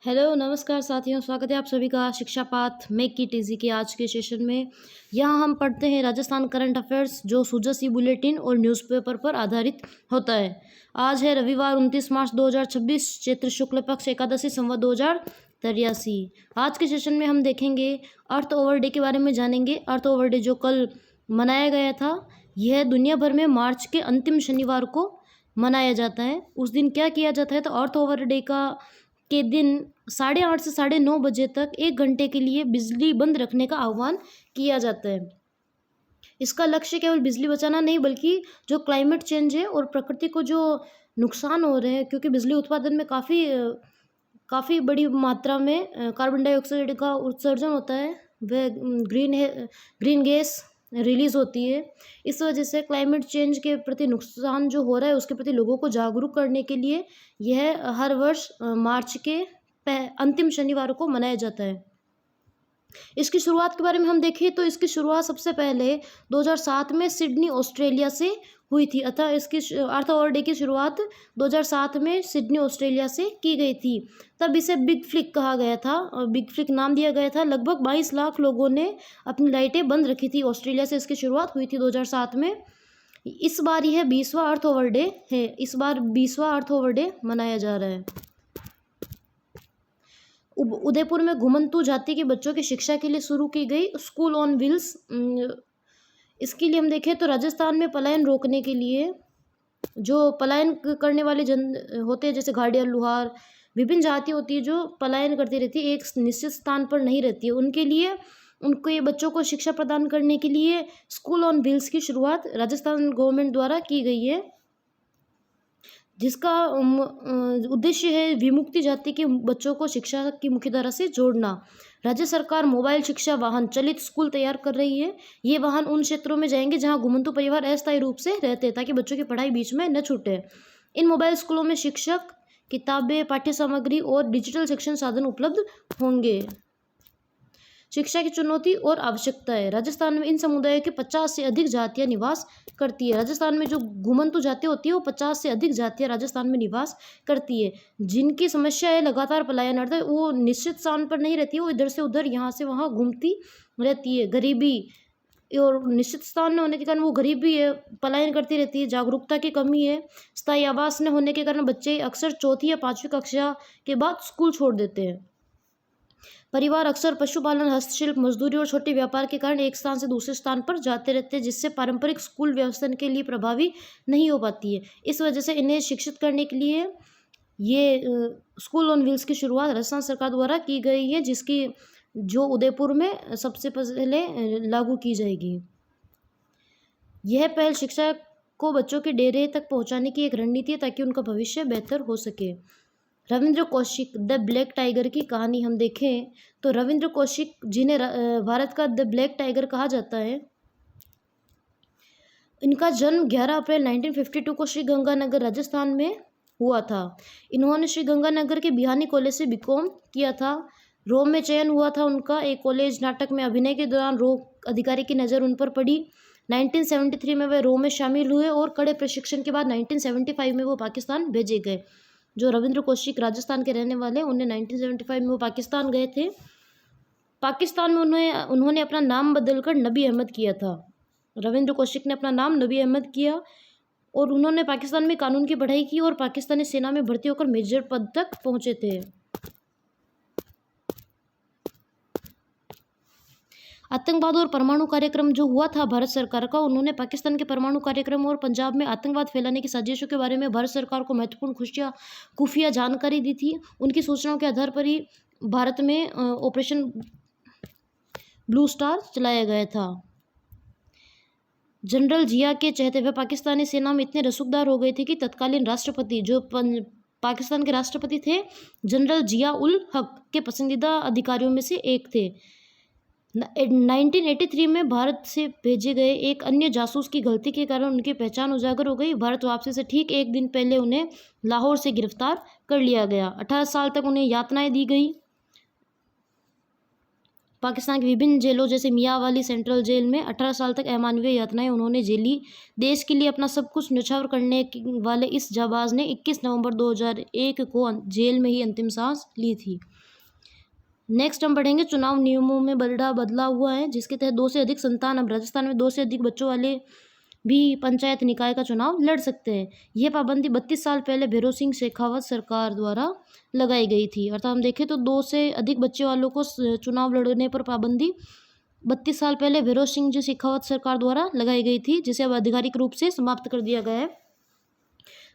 Hello, नमस्कार साथियों, स्वागत है आप सभी का शिक्षा पाठ मेक इट ईजी के आज के सेशन में। यहाँ हम पढ़ते हैं राजस्थान करंट अफेयर्स जो सुजसी बुलेटिन और न्यूज़पेपर पर आधारित होता है। आज है रविवार 29 मार्च 2026, चैत्र शुक्ल पक्ष एकादशी संवत 2083। आज के सेशन में हम देखेंगे अर्थ ओवर डे के बारे में जानेंगे। अर्थ ओवर डे जो कल मनाया गया था, यह दुनिया भर में मार्च के अंतिम शनिवार को मनाया जाता है। उस दिन क्या किया जाता है, तो अर्थ ओवर डे के दिन 8:30 से 9:30 बजे तक 1 घंटे के लिए बिजली बंद रखने का आह्वान किया जाता है। इसका लक्ष्य केवल बिजली बचाना नहीं, बल्कि जो क्लाइमेट चेंज है और प्रकृति को जो नुकसान हो रहे हैं, क्योंकि बिजली उत्पादन में काफ़ी बड़ी मात्रा में कार्बन डाइऑक्साइड का उत्सर्जन होता है, वह ग्रीन गैस रिलीज होती है। इस वजह से क्लाइमेट चेंज के प्रति नुकसान जो हो रहा है उसके प्रति लोगों को जागरूक करने के लिए यह हर वर्ष मार्च के अंतिम शनिवार को मनाया जाता है। इसकी शुरुआत के बारे में हम देखें तो इसकी शुरुआत सबसे पहले 2007 में सिडनी ऑस्ट्रेलिया से हुई थी। अतः इसकी अर्थ ओवर डे की शुरुआत 2007 में सिडनी ऑस्ट्रेलिया से की गई थी। तब इसे बिग फ्लिक कहा गया था और बिग फ्लिक नाम दिया गया था। लगभग 22 लाख लोगों ने अपनी लाइटें बंद रखी थी। ऑस्ट्रेलिया से इसकी शुरुआत हुई थी 2007 में। इस बार यह 20वां अर्थ ओवर डे है। इस बार 20वां अर्थ ओवर डे मनाया जा रहा है। उदयपुर में घुमंतू जाति के बच्चों की शिक्षा के लिए शुरू की गई स्कूल ऑन व्हील्स। इसके लिए हम देखें तो राजस्थान में पलायन रोकने के लिए जो पलायन करने वाले जन होते हैं, जैसे घाड़िया, लुहार, विभिन्न जाति होती है जो पलायन करती रहती है, एक निश्चित स्थान पर नहीं रहती है, उनके लिए उनके बच्चों को शिक्षा प्रदान करने के लिए स्कूल ऑन व्हील्स की शुरुआत राजस्थान गवर्नमेंट द्वारा की गई है, जिसका उद्देश्य है विमुक्ति जाति के बच्चों को शिक्षा की मुख्यधारा से जोड़ना। राज्य सरकार मोबाइल शिक्षा वाहन चलित स्कूल तैयार कर रही है। ये वाहन उन क्षेत्रों में जाएंगे जहां घुमंतू परिवार अस्थायी रूप से रहते हैं, ताकि बच्चों की पढ़ाई बीच में न छूटे। इन मोबाइल स्कूलों में शिक्षक, किताबें, पाठ्य सामग्री और डिजिटल शिक्षण साधन उपलब्ध होंगे। शिक्षा की चुनौती और आवश्यकता है। राजस्थान में इन समुदायों के 50 से अधिक जातियां निवास करती है। राजस्थान में जो घुमंतू जाति होती है वो 50 से अधिक जातियां राजस्थान में निवास करती है, जिनकी समस्या है लगातार पलायन। अर्थात वो निश्चित स्थान पर नहीं रहती है, वो इधर से उधर, यहाँ से वहाँ घूमती रहती है। गरीबी और निश्चित स्थान न होने के कारण वो गरीबी है, पलायन करती रहती है। जागरूकता की कमी है। स्थायी आवास न होने के कारण बच्चे अक्सर 4वीं या 5वीं कक्षा के बाद स्कूल छोड़ देते हैं। परिवार अक्सर पशुपालन, हस्तशिल्प, मजदूरी और छोटे व्यापार के कारण एक स्थान से दूसरे स्थान पर जाते रहते हैं, जिससे पारंपरिक स्कूल व्यवस्था के लिए प्रभावी नहीं हो पाती है। इस वजह से इन्हें शिक्षित करने के लिए ये स्कूल ऑन व्हील्स की शुरुआत राजस्थान सरकार द्वारा की गई है, जिसकी जो उदयपुर में सबसे पहले लागू की जाएगी। यह पहल शिक्षा को बच्चों के डेरे तक पहुंचाने की एक रणनीति है, ताकि उनका भविष्य बेहतर हो सके। Ravindra Kaushik the black tiger की कहानी हम देखें तो रविंद्र कौशिक, जिन्हें भारत का द ब्लैक टाइगर कहा जाता है, इनका जन्म 11 अप्रैल 1952 को श्री गंगानगर राजस्थान में हुआ था। इन्होंने श्री गंगानगर के बिहानी कॉलेज से बीकॉम किया था। रोम में चयन हुआ था उनका एक कॉलेज। नाटक में अभिनय के दौरान रोम अधिकारी की नज़र उन पर पड़ी। 1973 में वे रोम में शामिल हुए और कड़े प्रशिक्षण के बाद 1975 में वो पाकिस्तान भेजे गए। जो रविंद्र कौशिक राजस्थान के रहने वाले, उन्हें 1975 में वो पाकिस्तान गए थे। पाकिस्तान में उन्होंने अपना नाम बदलकर नबी अहमद किया था। रविंद्र कौशिक ने अपना नाम नबी अहमद किया और उन्होंने पाकिस्तान में कानून की पढ़ाई की और पाकिस्तानी सेना में भर्ती होकर मेजर पद तक पहुंचे थे। आतंकवाद और परमाणु कार्यक्रम जो हुआ था भारत सरकार का, उन्होंने पाकिस्तान के परमाणु कार्यक्रम और पंजाब में आतंकवाद फैलाने की साजिशों के बारे में भारत सरकार को महत्वपूर्ण खुफिया जानकारी दी थी। उनकी सूचनाओं के आधार पर ही भारत में ऑपरेशन ब्लू स्टार चलाया गया था। जनरल जिया के चहते हुए पाकिस्तानी सेना में इतने रसूखदार हो गए थे कि तत्कालीन राष्ट्रपति, जो पाकिस्तान के राष्ट्रपति थे, जनरल जिया उल हक के पसंदीदा अधिकारियों में से एक थे। 1983 में भारत से भेजे गए एक अन्य जासूस की गलती के कारण उनकी पहचान उजागर हो गई। भारत वापसी से ठीक एक दिन पहले उन्हें लाहौर से गिरफ्तार कर लिया गया। 18 साल तक उन्हें यातनाएं दी गई। पाकिस्तान की विभिन्न जेलों जैसे मियांवाली सेंट्रल जेल में 18 साल तक अमानवीय यातनाएं उन्होंने झेली। देश के लिए अपना सब कुछ न्यौछावर करने वाले इस जाबाज ने 21 नवंबर 2001 को जेल में ही अंतिम सांस ली थी। नेक्स्ट हम पढ़ेंगे चुनाव नियमों में बड़ा बदलाव हुआ है, जिसके तहत 2 से अधिक संतान, अब राजस्थान में 2 से अधिक बच्चों वाले भी पंचायत निकाय का चुनाव लड़ सकते हैं। यह पाबंदी 32 साल पहले भैरों सिंह शेखावत सरकार द्वारा लगाई गई थी। अर्थात हम देखें तो 2 से अधिक बच्चे वालों को चुनाव लड़ने पर पाबंदी 32 साल पहले भैरों सिंह जी शेखावत सरकार द्वारा लगाई गई थी, जिसे अब आधिकारिक रूप से समाप्त कर दिया गया है।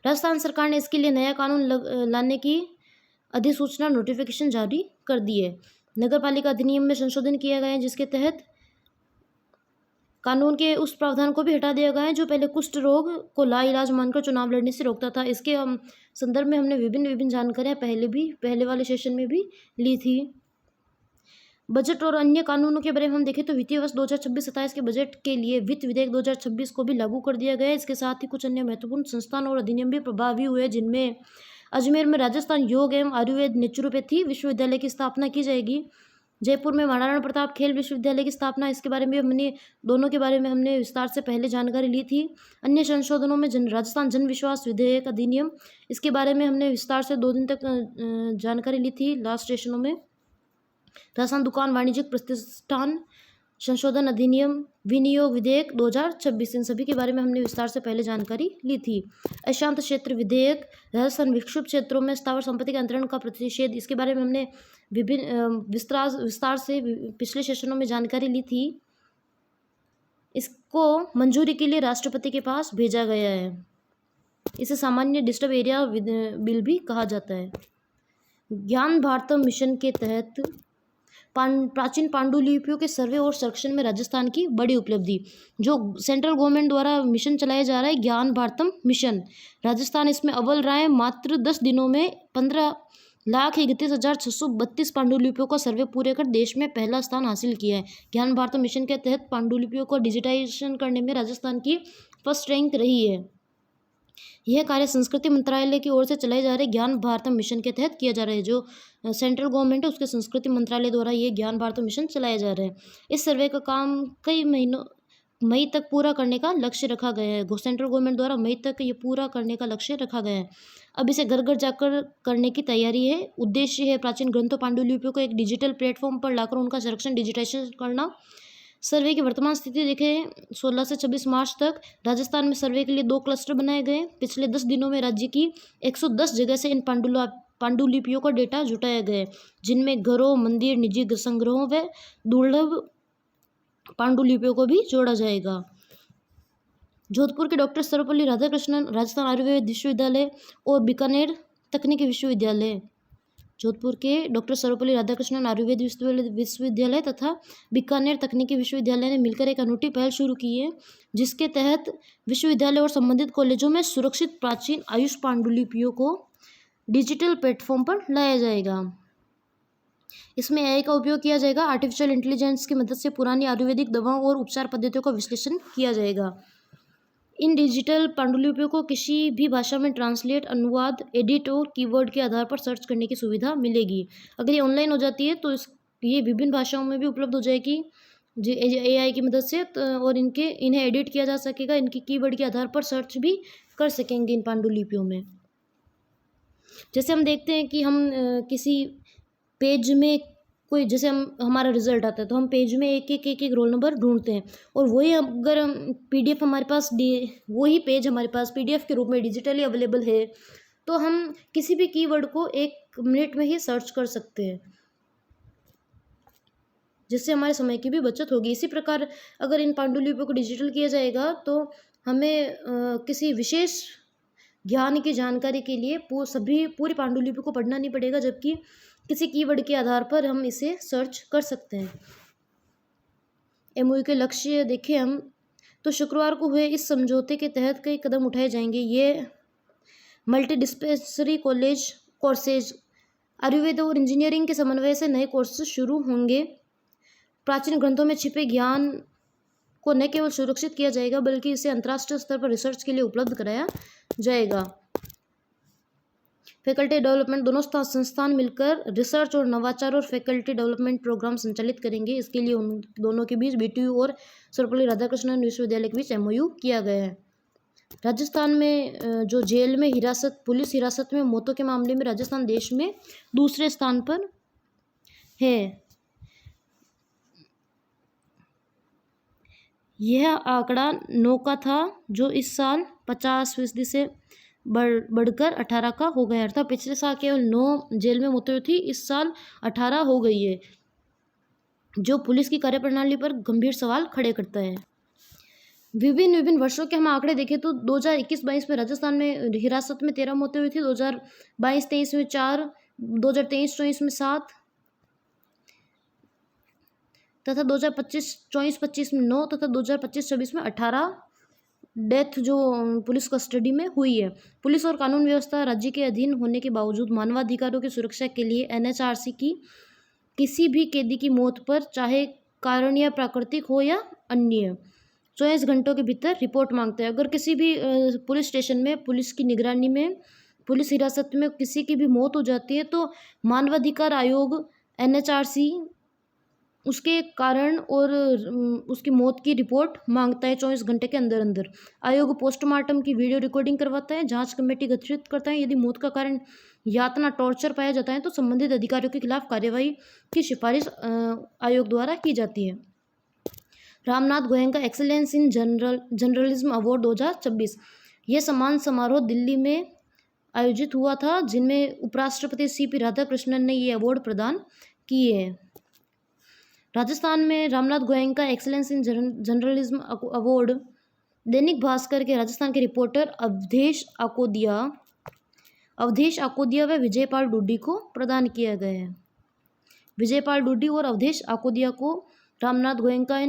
राजस्थान सरकार ने इसके लिए नया कानून लाने की अधिसूचना नोटिफिकेशन जारी कर दी है। नगर पालिका अधिनियम में संशोधन किया गया है, जिसके तहत कानून के उस प्रावधान को भी हटा दिया गया है जो पहले कुष्ठ रोग को लाइलाज मानकर चुनाव लड़ने से रोकता था। इसके संदर्भ में हमने विभिन्न जानकारियां पहले वाले सेशन में भी ली थी। बजट और अन्य कानूनों के बारे में हम देखें तो वित्तीय वर्ष 2026-27 के बजट के लिए वित्त विधेयक 2026 को भी लागू कर दिया गया है। इसके साथ ही कुछ अन्य महत्वपूर्ण संस्थान और अधिनियम भी प्रभावी हुए, जिनमें अजमेर में राजस्थान योग एवं आयुर्वेद नेचुरोपैथी विश्वविद्यालय की स्थापना की जाएगी। जयपुर में महाराणा प्रताप खेल विश्वविद्यालय की स्थापना, इसके बारे में दोनों के बारे में हमने विस्तार से पहले जानकारी ली थी। अन्य संशोधनों में राजस्थान जन विश्वास विधेयक अधिनियम, इसके बारे में हमने विस्तार से 2 दिन तक जानकारी ली थी लास्ट सेशनों में। राजस्थान दुकान वाणिज्यिक प्रतिष्ठान संशोधन अधिनियम, विनियोग विधेयक 2026, इन सभी के बारे में हमने विस्तार से पहले जानकारी ली थी। अशांत क्षेत्र विधेयक, राजस्थान विक्षुब्ध क्षेत्रों में स्थावर संपत्ति के अंतरण का प्रतिषेध, इसके बारे में हमने विभिन्न विस्तार से पिछले सेशनों में जानकारी ली थी। इसको मंजूरी के लिए राष्ट्रपति के पास भेजा गया है। इसे सामान्य डिस्टर्ब एरिया बिल भी कहा जाता है। ज्ञान भारतम मिशन के तहत प्राचीन पांडुलिपियों के सर्वे और संरक्षण में राजस्थान की बड़ी उपलब्धि, जो सेंट्रल गवर्नमेंट द्वारा मिशन चलाया जा रहा है ज्ञान भारतम मिशन, राजस्थान इसमें अव्वल रहा है। मात्र 10 दिनों में 15,31,632 पांडुलिपियों का सर्वे पूरे कर देश में पहला स्थान हासिल किया है। ज्ञान भारतम मिशन के तहत पांडुलिपियों को डिजिटाइजेशन करने में राजस्थान की फर्स्ट रैंक रही है। यह कार्य संस्कृति मंत्रालय की ओर से चलाए जा रहे ज्ञान भारतम मिशन के तहत किया जा रहा है। जो सेंट्रल गवर्नमेंट है उसके संस्कृति मंत्रालय द्वारा ये ज्ञान भारतम मिशन चलाया जा रहा है। इस सर्वे का काम कई महीनों मई तक पूरा करने का लक्ष्य रखा गया है। सेंट्रल गवर्नमेंट द्वारा मई तक ये पूरा करने का लक्ष्य रखा गया है। अब इसे घर घर जाकर करने की तैयारी है। उद्देश्य है प्राचीन ग्रंथों पांडुलिपियों को एक डिजिटल प्लेटफॉर्म पर लाकर उनका संरक्षण डिजिटाइजेशन करना। सर्वे की वर्तमान स्थिति देखें 16 से 26 मार्च तक राजस्थान में सर्वे के लिए 2 क्लस्टर बनाए गए। पिछले 10 दिनों में राज्य की 110 जगह से इन पांडुलिपियों का डेटा जुटाया गया, जिनमें घरों, मंदिर, निजी संग्रहों व दुर्लभ पांडुलिपियों को भी जोड़ा जाएगा। जोधपुर के डॉक्टर सर्वपल्ली राधाकृष्णन राजस्थान आयुर्वेद विश्वविद्यालय और बीकानेर तकनीकी विश्वविद्यालय, जोधपुर के डॉक्टर सर्वपल्ली राधाकृष्णन आयुर्वेद विश्वविद्यालय तथा बीकानेर तकनीकी विश्वविद्यालय ने मिलकर एक अनूठी पहल शुरू की है, जिसके तहत विश्वविद्यालय और संबंधित कॉलेजों में सुरक्षित प्राचीन आयुष पांडुलिपियों को डिजिटल प्लेटफॉर्म पर लाया जाएगा। इसमें AI का उपयोग किया जाएगा। आर्टिफिशियल इंटेलिजेंस की मदद से पुरानी आयुर्वेदिक दवाओं और उपचार पद्धतियों का विश्लेषण किया जाएगा। इन डिजिटल पांडुलिपियों को किसी भी भाषा में ट्रांसलेट, अनुवाद, एडिट और कीवर्ड के आधार पर सर्च करने की सुविधा मिलेगी। अगर ये ऑनलाइन हो जाती है तो ये विभिन्न भाषाओं में भी उपलब्ध हो जाएगी AI की मदद से, और इन्हें एडिट किया जा सकेगा। इनकी कीवर्ड के आधार पर सर्च भी कर सकेंगे इन पांडुलिपियों में। जैसे हम देखते हैं कि हम किसी पेज में कोई, जैसे हमारा रिजल्ट आता है तो हम पेज में एक रोल नंबर ढूंढते हैं, और वही अगर PDF हमारे पास वही पेज हमारे पास PDF के रूप में डिजिटली अवेलेबल है तो हम किसी भी कीवर्ड को 1 मिनट में ही सर्च कर सकते हैं, जिससे हमारे समय की भी बचत होगी। इसी प्रकार अगर इन पांडुलिपियों को डिजिटल किया जाएगा तो हमें किसी विशेष ज्ञान की जानकारी के लिए पूरी पांडुलिपि को पढ़ना नहीं पड़ेगा, जबकि किसी कीवर्ड के आधार पर हम इसे सर्च कर सकते हैं। MOU के लक्ष्य देखें हम तो शुक्रवार को हुए इस समझौते के तहत कई कदम उठाए जाएंगे। ये multi dispensary college courses, Ayurveda और इंजीनियरिंग के समन्वय से नए कोर्सेज शुरू होंगे। प्राचीन ग्रंथों में छिपे ज्ञान को न केवल सुरक्षित किया जाएगा बल्कि इसे अंतर्राष्ट्रीय स्तर पर रिसर्च के लिए उपलब्ध कराया जाएगा। फैकल्टी डेवलपमेंट, दोनों संस्थान मिलकर रिसर्च और नवाचार और फैकल्टी डेवलपमेंट प्रोग्राम संचालित करेंगे। इसके लिए उन दोनों के बीच BTU और सर्वपल्ली राधाकृष्णन विश्वविद्यालय के बीच MOU किया गया है। राजस्थान में जो जेल में पुलिस हिरासत में मौतों के मामले में राजस्थान देश में दूसरे स्थान पर है। यह आंकड़ा 9 का था, जो इस साल 50% से बढ़कर 18 का हो गया। अर्थात पिछले साल केवल 9 जेल में मौतें थी, इस साल 18 हो गई है, जो पुलिस की कार्यप्रणाली पर गंभीर सवाल खड़े करता है। विभिन्न वर्षों के हम आंकड़े देखें तो 2021-22 में राजस्थान में हिरासत में 13 मौतें हुई थी, 2022-23 में 4, 2023-24 में 7 तथा 2025-24 में 9 तथा 2025-26 में 18 डेथ जो पुलिस कस्टडी में हुई है। पुलिस और कानून व्यवस्था राज्य के अधीन होने के बावजूद मानवाधिकारों की सुरक्षा के लिए NHRC की किसी भी कैदी की मौत पर, चाहे कारण या प्राकृतिक हो या अन्य, 24 घंटों के भीतर रिपोर्ट मांगता है। अगर किसी भी पुलिस स्टेशन में पुलिस की निगरानी में पुलिस हिरासत में किसी की भी मौत हो जाती है तो मानवाधिकार आयोग NHRC उसके कारण और उसकी मौत की रिपोर्ट मांगता है 24 घंटे के अंदर अंदर। आयोग पोस्टमार्टम की वीडियो रिकॉर्डिंग करवाता है, जांच कमेटी गठित करता है। यदि मौत का कारण यातना, टॉर्चर पाया जाता है तो संबंधित अधिकारियों के खिलाफ कार्यवाही की सिफारिश आयोग द्वारा की जाती है। Ramnath Goenka excellence in journalism award 2026, यह सम्मान समारोह दिल्ली में आयोजित हुआ था, जिनमें उपराष्ट्रपति CP राधाकृष्णन ने ये अवार्ड प्रदान किए हैं। राजस्थान में Ramnath Goenka excellence in journalism award Dainik Bhaskar के राजस्थान के रिपोर्टर अवधेश आकोदिया व विजयपाल डूडी को प्रदान किया गया है। विजयपाल डूडी और अवधेश आकोदिया को रामनाथ गोयनका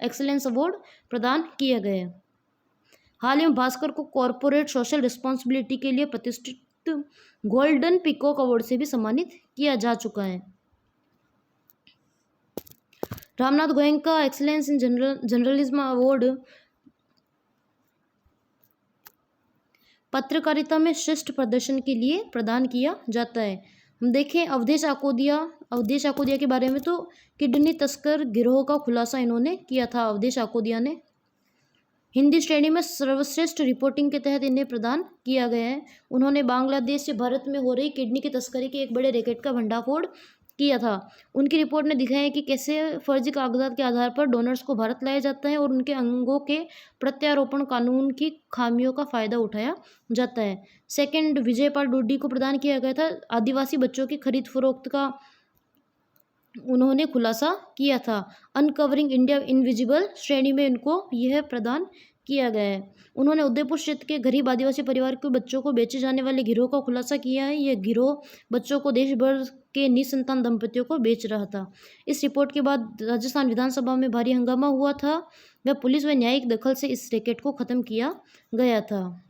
एक्सीलेंस अवार्ड प्रदान किया गया है। हाल ही में भास्कर को कॉरपोरेट सोशल रिस्पॉन्सिबिलिटी के लिए प्रतिष्ठित गोल्डन पीकॉक अवार्ड से भी सम्मानित किया जा चुका है। Ramnath Goenka excellence in journalism award पत्रकारिता में श्रेष्ठ प्रदर्शन के लिए प्रदान किया जाता है। हम देखें अवधेश आकोदिया के बारे में तो किडनी तस्कर गिरोह का खुलासा इन्होंने किया था। अवधेश आकोदिया ने हिंदी श्रेणी में सर्वश्रेष्ठ रिपोर्टिंग के तहत इन्हें प्रदान किया गया है। उन्होंने बांग्लादेश से भारत में हो रही किडनी की तस्करी के एक बड़े रैकेट का भंडाफोड़ किया था। उनकी रिपोर्ट ने दिखाया है कि कैसे फर्जी कागजात के आधार पर डोनर्स को भारत लाया जाता है और उनके अंगों के प्रत्यारोपण कानून की खामियों का फायदा उठाया जाता है। सेकंड विजयपाल डूडी को प्रदान किया गया था। आदिवासी बच्चों की खरीद फरोख्त का उन्होंने खुलासा किया था। अनकवरिंग इंडिया इनविजिबल श्रेणी में इनको यह प्रदान किया गया है। उन्होंने उदयपुर क्षेत्र के गरीब आदिवासी परिवार के बच्चों को बेचे जाने वाले गिरोह का खुलासा किया है। यह गिरोह बच्चों को देश भर के निसंतान दंपतियों को बेच रहा था। इस रिपोर्ट के बाद राजस्थान विधानसभा में भारी हंगामा हुआ था व पुलिस व न्यायिक दखल से इस रैकेट को खत्म किया गया था।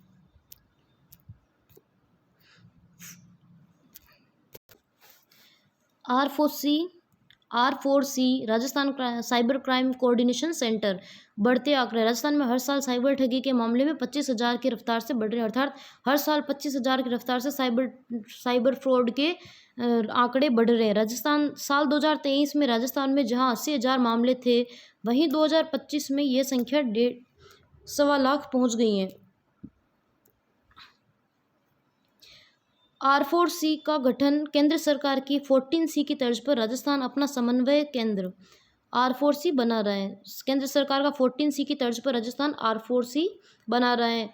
R4C Rajasthan cyber crime coordination centre बढ़ते आंकड़े। राजस्थान में हर साल साइबर ठगी के मामले में 25,000 की रफ्तार से बढ़ रहे हैं। अर्थात हर साल 25,000 की रफ्तार से साइबर फ्रॉड के आंकड़े बढ़ रहे हैं। साल 2023 में राजस्थान में जहां 80,000 मामले थे, वहीं 2025 में ये संख्या 1.25 लाख पहुंच गई है। R4C का गठन केंद्र सरकार की 14C की तर्ज पर राजस्थान अपना समन्वय केंद्र R4C बना रहा है। केंद्र सरकार का 14C की तर्ज पर राजस्थान R4C बना रहा है।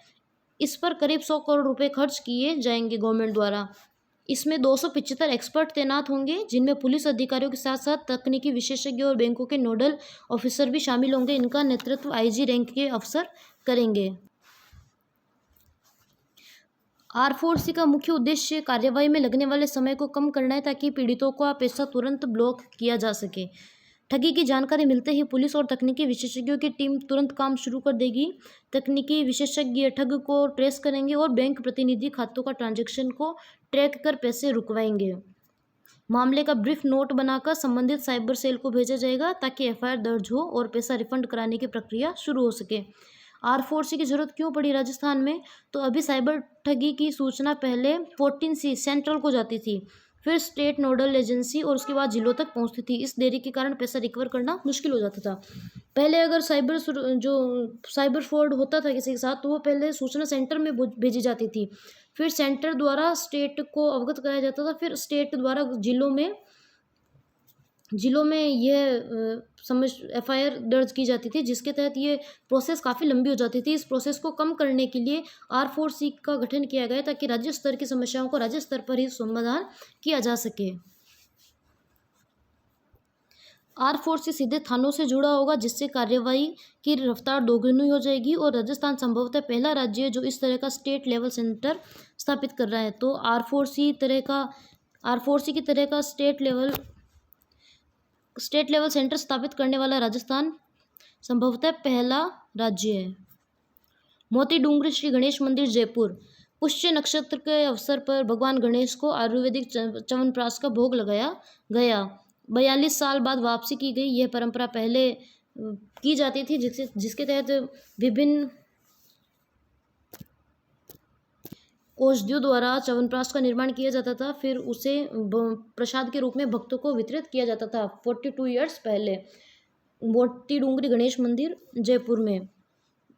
इस पर करीब 100 करोड़ रुपए खर्च किए जाएंगे गवर्नमेंट द्वारा। इसमें 275 एक्सपर्ट तैनात होंगे, जिनमें पुलिस अधिकारियों के साथ साथ तकनीकी विशेषज्ञ और बैंकों के नोडल ऑफिसर भी शामिल होंगे। इनका नेतृत्व IG रैंक के अफसर करेंगे। R4C का मुख्य उद्देश्य कार्यवाही में लगने वाले समय को कम करना है, ताकि पीड़ितों का पैसा तुरंत ब्लॉक किया जा सके। ठगी की जानकारी मिलते ही पुलिस और तकनीकी विशेषज्ञों की टीम तुरंत काम शुरू कर देगी। तकनीकी विशेषज्ञ ठग को ट्रेस करेंगे और बैंक प्रतिनिधि खातों का ट्रांजैक्शन को ट्रैक कर पैसे रुकवाएंगे। मामले का ब्रीफ नोट बनाकर संबंधित साइबर सेल को भेजा जाएगा, ताकि FIR दर्ज हो और पैसा रिफंड कराने की प्रक्रिया शुरू हो सके। R4C की ज़रूरत क्यों पड़ी राजस्थान में? तो अभी साइबर ठगी की सूचना पहले 14C सेंट्रल को जाती थी, फिर स्टेट नोडल एजेंसी और उसके बाद जिलों तक पहुंचती थी। इस देरी के कारण पैसा रिकवर करना मुश्किल हो जाता था। पहले अगर जो साइबर फ्रॉड होता था किसी के साथ, तो वो पहले सूचना सेंटर में भेजी जाती थी, फिर सेंटर द्वारा स्टेट को अवगत कराया जाता था, फिर स्टेट द्वारा जिलों में यह समझ FIR दर्ज की जाती थी, जिसके तहत ये प्रोसेस काफ़ी लंबी हो जाती थी। इस प्रोसेस को कम करने के लिए R4C का गठन किया गया, ताकि राज्य स्तर की समस्याओं को राज्य स्तर पर ही समाधान किया जा सके। R4C सीधे थानों से जुड़ा होगा, जिससे कार्यवाही की रफ्तार दोगुनी हो जाएगी, और राजस्थान संभवतः पहला राज्य है जो इस तरह का स्टेट लेवल सेंटर स्थापित कर रहा है। तो R4C की तरह का स्टेट लेवल सेंटर स्थापित करने वाला राजस्थान संभवतः पहला राज्य है। मोती डूंगरी श्री गणेश मंदिर जयपुर। पुष्य नक्षत्र के अवसर पर भगवान गणेश को आयुर्वेदिक च्यवनप्राश का भोग लगाया गया। 42 साल बाद वापसी की गई यह परंपरा पहले की जाती थी, जिसके तहत विभिन्न औषधियों द्वारा च्यवनप्राश का निर्माण किया जाता था, फिर उसे प्रसाद के रूप में भक्तों को वितरित किया जाता था। 42 ईयर्स पहले मोती डूंगरी गणेश मंदिर जयपुर में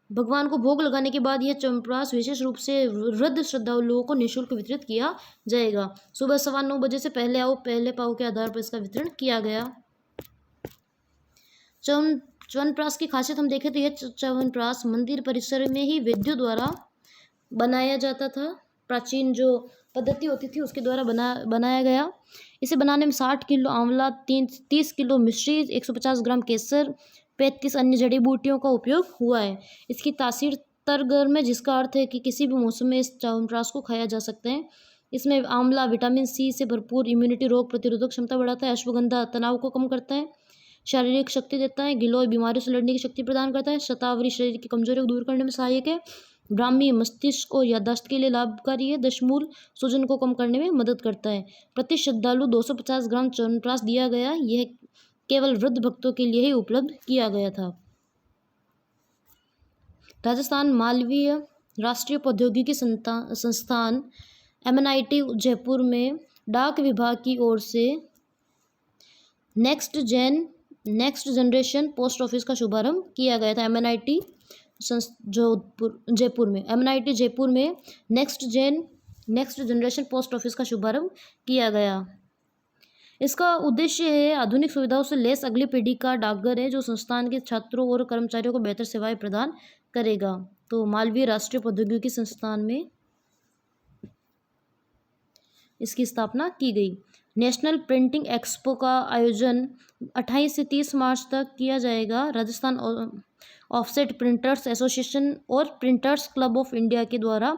भगवान को भोग लगाने के बाद यह च्यवनप्राश विशेष रूप से वृद्ध श्रद्धालुओं को निःशुल्क वितरित किया जाएगा। सुबह 9:15 बजे से पहले आओ पहले पाओ के आधार पर इसका वितरण किया गया। च्यवनप्राश की खासियत हम देखें तो यह च्यवनप्राश मंदिर परिसर में ही वैद्यों द्वारा बनाया जाता था। प्राचीन जो पद्धति होती थी उसके द्वारा बनाया गया। इसे बनाने में 60 किलो आंवला, 30 किलो मिश्री, 150 ग्राम केसर, 35 अन्य जड़ी बूटियों का उपयोग हुआ है। इसकी तासीर तरगर्म है, जिसका अर्थ है कि किसी भी मौसम में इस च्यवनप्राश को खाया जा सकता है। इसमें आंवला विटामिन C से भरपूर इम्यूनिटी, रोग प्रतिरोधक क्षमता बढ़ाता है। अश्वगंधा तनाव को कम करता है, शारीरिक शक्ति देता है। गिलोय बीमारियों से लड़ने की शक्ति प्रदान करता है। शतावरी शरीर की कमजोरी को दूर करने में सहायक है। ब्राह्मी मस्तिष्क और याददाश्त के लिए लाभकारी है। दशमूल सूजन को कम करने में मदद करता है। प्रति श्रद्धालु 250 ग्राम च्यवनप्राश दिया गया। यह केवल वृद्ध भक्तों के लिए ही उपलब्ध किया गया था। राजस्थान मालवीय राष्ट्रीय प्रौद्योगिकी संस्थान MNIT जयपुर में डाक विभाग की ओर से नेक्स्ट जनरेशन पोस्ट ऑफिस का शुभारंभ किया गया था। MNIT जयपुर में नेक्स्ट जनरेशन पोस्ट ऑफिस का शुभारंभ किया गया। इसका उद्देश्य है आधुनिक सुविधाओं से लैस अगली पीढ़ी का डाकघर है, जो संस्थान के छात्रों और कर्मचारियों को बेहतर सेवाएं प्रदान करेगा। तो मालवीय राष्ट्रीय प्रौद्योगिकी संस्थान में इसकी स्थापना की गई। नेशनल प्रिंटिंग एक्सपो का आयोजन 28 से 30 मार्च तक किया जाएगा। राजस्थान ऑफसेट प्रिंटर्स एसोसिएशन और प्रिंटर्स क्लब ऑफ इंडिया के द्वारा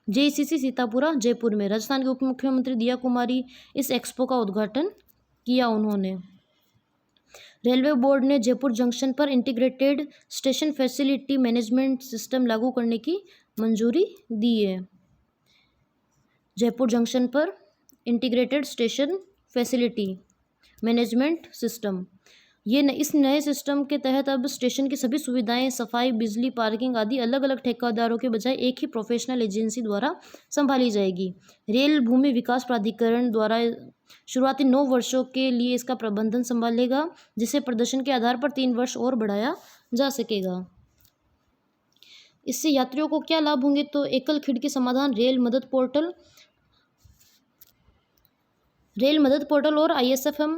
JCC सीतापुरा जयपुर में। राजस्थान के उप मुख्यमंत्री दिया कुमारी इस एक्सपो का उद्घाटन किया उन्होंने। रेलवे बोर्ड ने जयपुर जंक्शन पर integrated station facility management system लागू करने की मंजूरी दी है। जयपुर जंक्शन पर integrated station facility management system, इस नए सिस्टम के तहत अब स्टेशन की सभी सुविधाएं, सफाई, बिजली, पार्किंग आदि अलग अलग ठेकेदारों के बजाय एक ही प्रोफेशनल एजेंसी द्वारा संभाली जाएगी। रेल भूमि विकास प्राधिकरण द्वारा शुरुआती 9 वर्षों के लिए इसका प्रबंधन संभालेगा, जिसे प्रदर्शन के आधार पर 3 वर्ष और बढ़ाया जा सकेगा। इससे यात्रियों को क्या लाभ होंगे? तो एकल खिड़की समाधान, रेल मदद पोर्टल और ISFM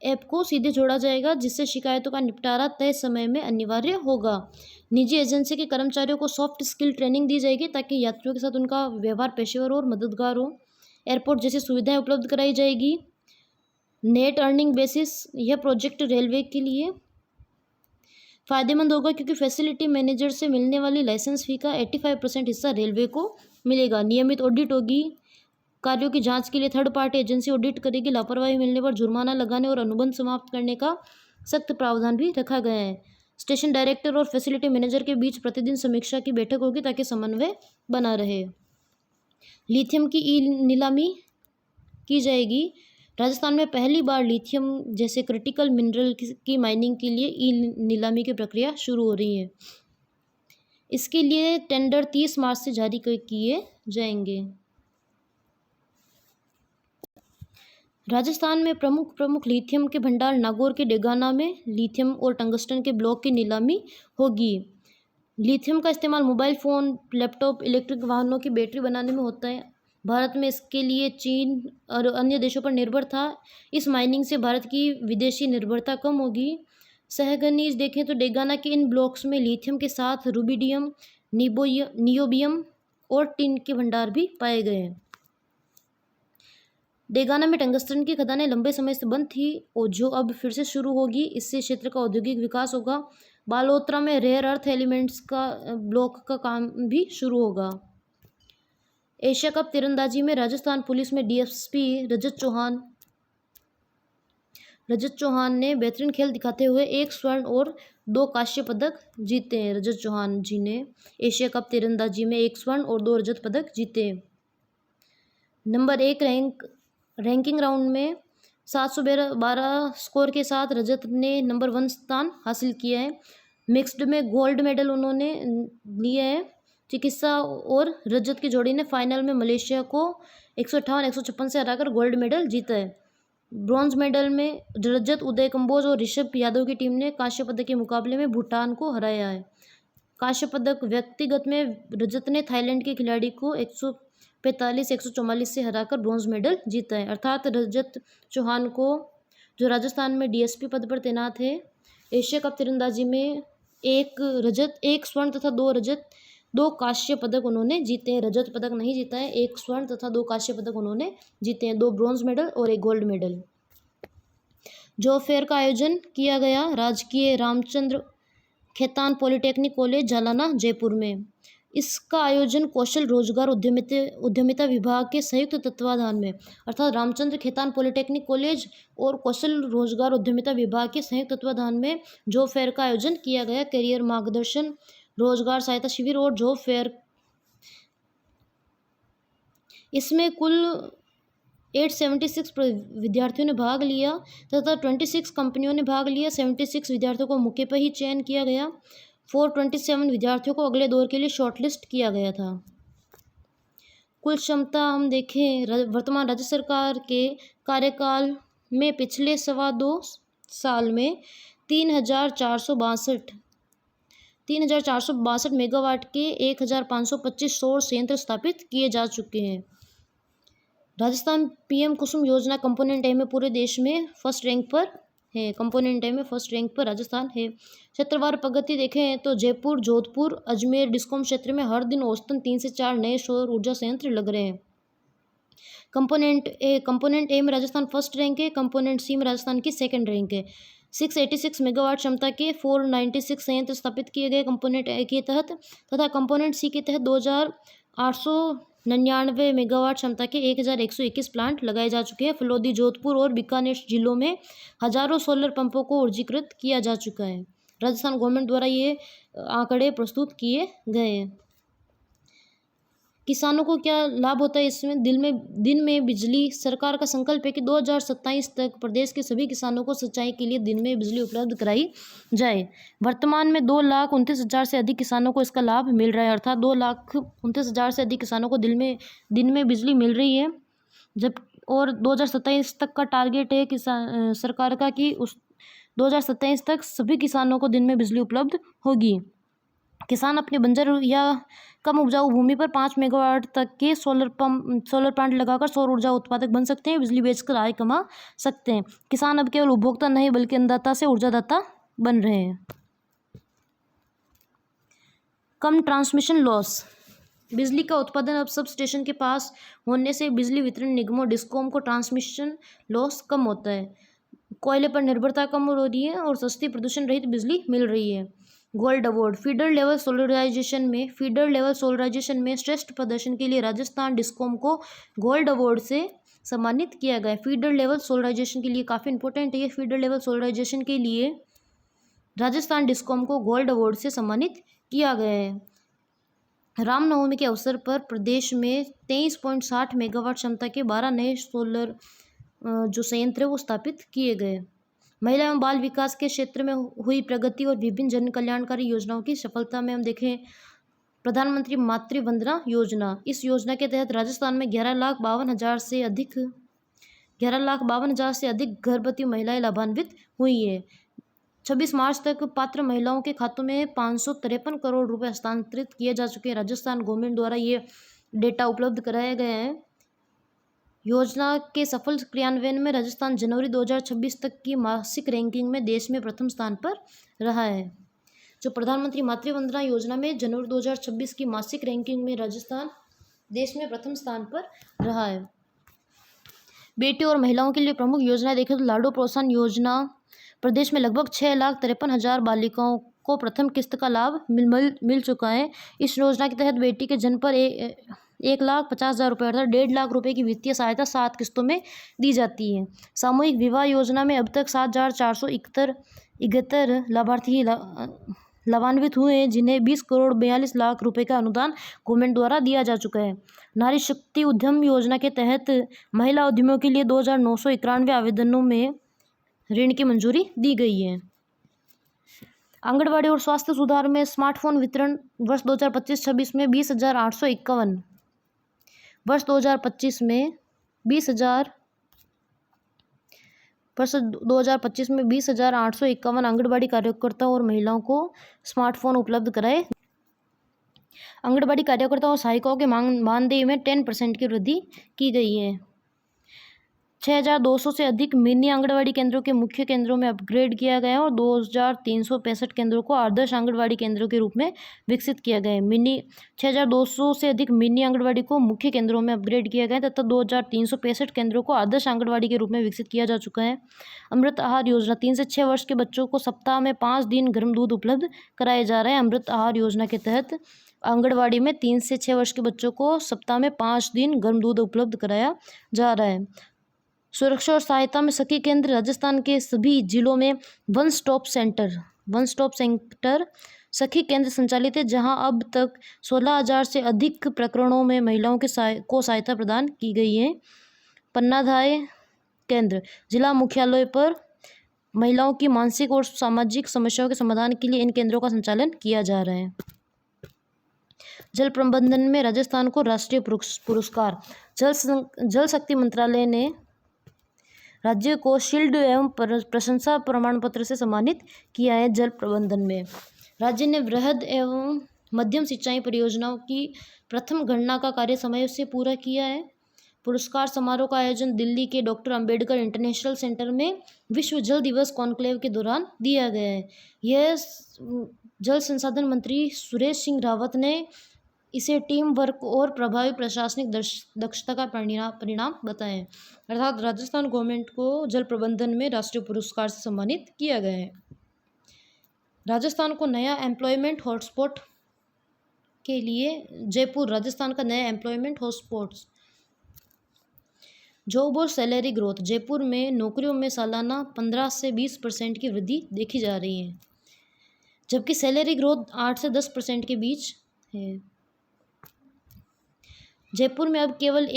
ऐप को सीधे जोड़ा जाएगा, जिससे शिकायतों का निपटारा तय समय में अनिवार्य होगा। निजी एजेंसी के कर्मचारियों को सॉफ्ट स्किल ट्रेनिंग दी जाएगी, ताकि यात्रियों के साथ उनका व्यवहार पेशेवर और मददगार हो। एयरपोर्ट जैसी सुविधाएं उपलब्ध कराई जाएगी। नेट अर्निंग बेसिस, यह प्रोजेक्ट रेलवे के लिए फायदेमंद होगा, क्योंकि फैसिलिटी मैनेजर से मिलने वाली लाइसेंस फी का 85% हिस्सा रेलवे को मिलेगा। नियमित ऑडिट होगी। कार्यों की जांच के लिए थर्ड पार्टी एजेंसी ऑडिट करेगी। लापरवाही मिलने पर जुर्माना लगाने और अनुबंध समाप्त करने का सख्त प्रावधान भी रखा गया है। स्टेशन डायरेक्टर और फैसिलिटी मैनेजर के बीच प्रतिदिन समीक्षा की बैठक होगी, ताकि समन्वय बना रहे। लिथियम की नीलामी की जाएगी। राजस्थान में पहली बार लिथियम जैसे क्रिटिकल मिनरल की माइनिंग के लिए नीलामी की प्रक्रिया शुरू हो रही है। इसके लिए टेंडर 30 मार्च से जारी किए जाएंगे। राजस्थान में प्रमुख लिथियम के भंडार नागौर के डेगाना में लिथियम और टंगस्टन के ब्लॉक की नीलामी होगी। लिथियम का इस्तेमाल मोबाइल फ़ोन, लैपटॉप, इलेक्ट्रिक वाहनों की बैटरी बनाने में होता है। भारत में इसके लिए चीन और अन्य देशों पर निर्भर था। इस माइनिंग से भारत की विदेशी निर्भरता कम होगी। सहखनिज देखें तो डेगाना के इन ब्लॉक्स में लिथियम के साथ रुबिडियम, नियोबियम और टिन के भंडार भी पाए गए हैं। डेगाना में टंगस्टन की खदानें लंबे समय से बंद थी और जो अब फिर से शुरू होगी। इससे क्षेत्र का औद्योगिक विकास होगा। बालोतरा में रेयर अर्थ एलिमेंट्स का ब्लॉक का काम भी शुरू होगा। एशिया कप तीरंदाजी में राजस्थान पुलिस में डीएसपी रजत चौहान ने बेहतरीन खेल दिखाते हुए 1 स्वर्ण और 2 कांस्य पदक जीते हैं। रजत चौहान जी ने एशिया कप तीरंदाजी में 1 स्वर्ण और 2 रजत पदक जीते। नंबर 1 रैंकिंग राउंड में 712 स्कोर के साथ रजत ने नंबर 1 स्थान हासिल किया है। मिक्स्ड में गोल्ड मेडल उन्होंने लिया है। चिकित्सा और रजत की जोड़ी ने फाइनल में मलेशिया को 158-156 से हराकर गोल्ड मेडल जीता है। ब्रॉन्ज मेडल में रजत उदय कंबोज और ऋषभ यादव की टीम ने कांस्य पदक के मुकाबले में भूटान को हराया है। कांस्य पदक व्यक्तिगत में रजत ने थाईलैंड के खिलाड़ी को 145-144 से हराकर ब्रॉन्ज मेडल जीता है। अर्थात रजत चौहान को, जो राजस्थान में डीएसपी पद पर तैनात है, एशिया कप तीरंदाजी में 1 रजत, 1 स्वर्ण तथा 2 रजत, 2 कांस्य पदक उन्होंने जीते हैं। रजत पदक नहीं जीता है, 1 स्वर्ण तथा 2 कांस्य पदक उन्होंने जीते हैं। 2 ब्रॉन्ज मेडल और 1 गोल्ड मेडल। जॉब फेयर का आयोजन किया गया राजकीय रामचंद्र खेतान पॉलिटेक्निक कॉलेज जालाना जयपुर में। इसका आयोजन कौशल रोजगार उद्यमिता विभाग के संयुक्त तत्वाधान में, अर्थात रामचंद्र खेतान पॉलिटेक्निक कॉलेज और कौशल रोजगार उद्यमिता विभाग के संयुक्त तत्वाधान में जॉब फेयर का आयोजन किया गया। करियर मार्गदर्शन, रोजगार सहायता शिविर और जॉब फेयर, इसमें कुल 876 विद्यार्थियों ने भाग लिया तथा 26 कंपनियों ने भाग लिया। 76 विद्यार्थियों को मौके पर ही चयन किया गया। 427 विद्यार्थियों को अगले दौर के लिए शॉर्टलिस्ट किया गया था। कुल क्षमता हम देखें, वर्तमान राज्य सरकार के कार्यकाल में पिछले 2.25 साल में 3,462 मेगावाट के 1,525 सौर संयंत्र स्थापित किए जा चुके हैं। राजस्थान पीएम कुसुम योजना कंपोनेंट ए में पूरे देश में फर्स्ट रैंक पर है। कंपोनेंट ए में फर्स्ट रैंक पर राजस्थान है। क्षेत्रवार प्रगति देखें तो जयपुर, जोधपुर, अजमेर डिस्कॉम क्षेत्र में हर दिन औसतन 3 से 4 नए सौर ऊर्जा संयंत्र लग रहे हैं। कंपोनेंट ए में राजस्थान फर्स्ट रैंक है। कंपोनेंट सी में राजस्थान की सेकंड रैंक है। 686 मेगावाट क्षमता के 496 संयंत्र स्थापित किए गए कंपोनेंट ए के तहत तथा कंपोनेंट सी के तहत 2,899 मेगावाट क्षमता के 1,121 प्लांट लगाए जा चुके हैं। फलोदी, जोधपुर और बीकानेर जिलों में हजारों सोलर पंपों को ऊर्जीकृत किया जा चुका है। राजस्थान गवर्नमेंट द्वारा ये आंकड़े प्रस्तुत किए गए हैं। किसानों को क्या लाभ होता है इसमें? दिन में बिजली। सरकार का संकल्प है कि 2027 तक प्रदेश के सभी किसानों को सिंचाई के लिए दिन में बिजली उपलब्ध कराई जाए। वर्तमान में 2,29,000 से अधिक किसानों को इसका लाभ मिल रहा है, अर्थात 2,29,000 से अधिक किसानों को दिन में बिजली मिल रही है। जब और 2027 तक का टारगेट है सरकार का कि उस 2027 तक सभी किसानों को दिन में बिजली उपलब्ध होगी। किसान अपने बंजर या कम उपजाऊ भूमि पर 5 मेगावाट तक के सोलर प्लांट लगाकर सौर ऊर्जा उत्पादक बन सकते हैं। बिजली बेचकर आय कमा सकते हैं। किसान अब केवल उपभोक्ता नहीं बल्कि अन्नदाता से ऊर्जादाता बन रहे हैं। कम ट्रांसमिशन लॉस। बिजली का उत्पादन अब सब स्टेशन के पास होने से बिजली वितरण निगमों डिस्कॉम को ट्रांसमिशन लॉस कम होता है। कोयले पर निर्भरता कम हो रही है और सस्ती प्रदूषण रहित बिजली मिल रही है। Gold award. Feeder level solarisation में श्रेष्ठ प्रदर्शन के लिए राजस्थान डिस्कॉम को गोल्ड अवार्ड से सम्मानित किया गया। फीडर लेवल सोलराइजेशन के लिए काफ़ी इंपॉर्टेंट है ये। फीडर लेवल सोलराइजेशन के लिए राजस्थान डिस्कॉम को गोल्ड अवार्ड से सम्मानित किया गया है। रामनवमी के अवसर पर प्रदेश में 23.60 मेगावाट क्षमता के 12 नए सोलर जो संयंत्र है वो स्थापित किए गए। महिला एवं बाल विकास के क्षेत्र में हुई प्रगति और विभिन्न जन कल्याणकारी योजनाओं की सफलता में हम देखें प्रधानमंत्री मातृ वंदना योजना। इस योजना के तहत राजस्थान में 11,52,000 से अधिक गर्भवती महिलाएं लाभान्वित हुई है। 26 मार्च तक पात्र महिलाओं के खातों में 553 करोड़ रुपए हस्तांतरित किए जा चुके हैं। राजस्थान गवर्नमेंट द्वारा ये डेटा उपलब्ध कराया गया है। योजना के सफल क्रियान्वयन में राजस्थान जनवरी 2026 तक की मासिक रैंकिंग में देश में प्रथम स्थान पर रहा है। जो प्रधानमंत्री मातृ वंदना योजना में जनवरी 2026 की मासिक रैंकिंग में राजस्थान देश में प्रथम स्थान पर रहा है। बेटी और महिलाओं के लिए प्रमुख योजनाएं देखें तो लाडो प्रोत्साहन योजना। प्रदेश में लगभग 6,53,000 बालिकाओं को प्रथम किस्त का लाभ मिल चुका है। इस योजना के तहत बेटी के जन्म पर 1,50,000 रुपये अर्थात 1.5 लाख रुपए की वित्तीय सहायता 7 किस्तों में दी जाती है। सामूहिक विवाह योजना में अब तक 7,471 लाभार्थी लाभान्वित हुए हैं, जिन्हें 20,42,00,000 रुपए का अनुदान गवर्नमेंट द्वारा दिया जा चुका है। नारी शक्ति उद्यम योजना के तहत महिला उद्यमियों के लिए 2,991 आवेदनों में ऋण की मंजूरी दी गई है। आंगनबाड़ी और स्वास्थ्य सुधार में स्मार्टफोन वितरण वर्ष 2025-26 में 20,851, वर्ष 2025 में 20,851 आंगनबाड़ी कार्यकर्ताओं और महिलाओं को स्मार्टफोन उपलब्ध कराए। आंगनबाड़ी कार्यकर्ताओं और सहायिकाओं के मानदेय में 10% की वृद्धि की गई है। 6,200 से अधिक मिनी आंगनबाड़ी केंद्रों के मुख्य केंद्रों में अपग्रेड किया गया है और 2,365 केंद्रों को आदर्श आंगनबाड़ी केंद्रों के रूप में विकसित किया गया है। 6,200 से अधिक मिनी आंगनबाड़ी को मुख्य केंद्रों में अपग्रेड किया गया है तथा 2,365 केंद्रों को आदर्श आंगनबाड़ी के रूप में विकसित किया जा चुका है। अमृत आहार योजना 3 से 6 वर्ष के बच्चों को सप्ताह में 5 दिन गर्म दूध उपलब्ध कराया जा रहा है। अमृत आहार योजना के तहत आंगनबाड़ी में 3 से 6 वर्ष के बच्चों को सप्ताह में 5 दिन गर्म दूध उपलब्ध कराया जा रहा है। सुरक्षा और सहायता में सखी केंद्र राजस्थान के सभी जिलों में वन स्टॉप सेंटर सखी केंद्र संचालित है, जहां अब तक 16,000 से अधिक प्रकरणों में महिलाओं के को सहायता प्रदान की गई है। पन्नाधाय केंद्र जिला मुख्यालय पर महिलाओं की मानसिक और सामाजिक समस्याओं के समाधान के लिए इन केंद्रों का संचालन किया जा रहा है। जल प्रबंधन में राजस्थान को राष्ट्रीय पुरस्कार। जल शक्ति मंत्रालय ने राज्य को शील्ड एवं प्रशंसा प्रमाण पत्र से सम्मानित किया है। जल प्रबंधन में राज्य ने वृहद एवं मध्यम सिंचाई परियोजनाओं की प्रथम गणना का कार्य समय से पूरा किया है। पुरस्कार समारोह का आयोजन दिल्ली के डॉक्टर अंबेडकर इंटरनेशनल सेंटर में विश्व जल दिवस कॉन्क्लेव के दौरान दिया गया है। यह जल संसाधन मंत्री सुरेश सिंह रावत ने इसे टीम वर्क और प्रभावी प्रशासनिक दक्षता का परिणाम बताया। अर्थात राजस्थान गवर्नमेंट को जल प्रबंधन में राष्ट्रीय पुरस्कार से सम्मानित किया गया है। राजस्थान को नया एम्प्लॉयमेंट हॉटस्पॉट के लिए जयपुर राजस्थान का नया एम्प्लॉयमेंट हॉटस्पॉट्स। जॉब और सैलरी ग्रोथ। जयपुर में नौकरियों में सालाना 15 से 20% की वृद्धि देखी जा रही है, जबकि सैलरी ग्रोथ 8 से 10% के बीच है। जयपुर अब केवल